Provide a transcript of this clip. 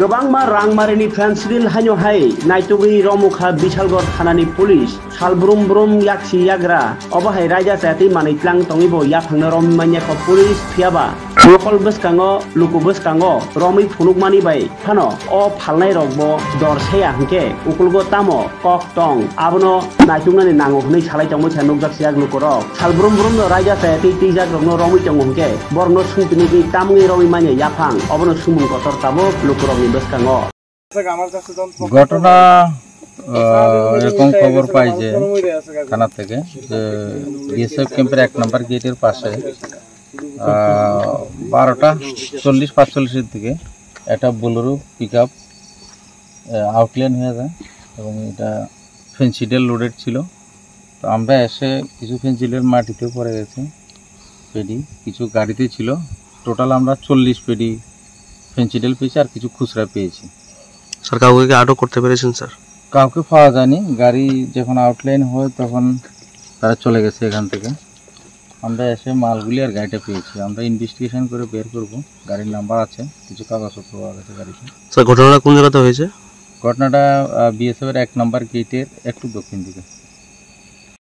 गोबांमा रांमारिनि फेन्सिल हायनो हाय नायतुगि रमुखा बिशालगड़ थानानि police सालब्रुम ब्रुम याक्सी याग्रा अबहाय रायजा जाति मानित्लां तंगिबो याफांनो रमिमान्याखौ police फियाबा नखल बसकांगो लुकु बसकांगो रमि फुनुकमानि bye फानो अ फालनाय रगबो दरसेया हंके उकुलगो तामो कक टं आबनो नायतुंनानि नांगो हनै सालाय तंमो सा नुकजाकसिया ग्लुकरक सालब्रुम ब्रुम रायजा जाति तिजाक रगनो रमि तंगो हंके बरनो सुंतिनि बि तामनि रमिमान्या याफां अबनो सुमुन कतर ताबो लुकुरमनि बसकांगो ঘটনা এরকম খবর পাই যে থানা থেকে যে বিএসএফ ক্যাম্পের 1 নম্বর গেটের পাশে 12টা 40-45 দিকে একটা বোলেরো পিকআপ আউটলাইন হয়ে যায় এবং এটা ফেন্সিডেল লোডেড ছিল। তো আমরা এসে কিছু ফেন্সিডেল মাটিতে পড়ে গেছে পেডি, কিছু গাড়িতে ছিল। টোটাল আমরা 40 পেডি ফেন্সিডেল পেয়েছি আর কিছু খুচরা পেয়েছি। স্যার কাউকে আটক করতে পেরেছেন? স্যার কাউকে পাওয়া যায়নি, গাড়ি যখন আউটলাইন হয় তখন তারা চলে গেছে এখান থেকে। আমরা এসে মালগুলি আর গাড়িটা পেয়েছি, আমরা ইনভেস্টিগেশন করে বের করব। গাড়ির নাম্বার আছে, কিছু কাগজপত্র পাওয়া গেছে গাড়িতে। স্যার ঘটনাটা কোন জায়গাতে হয়েছে? ঘটনাটা বিএসএফ এর 1 নম্বর গেটের একটু দক্ষিণ দিকে।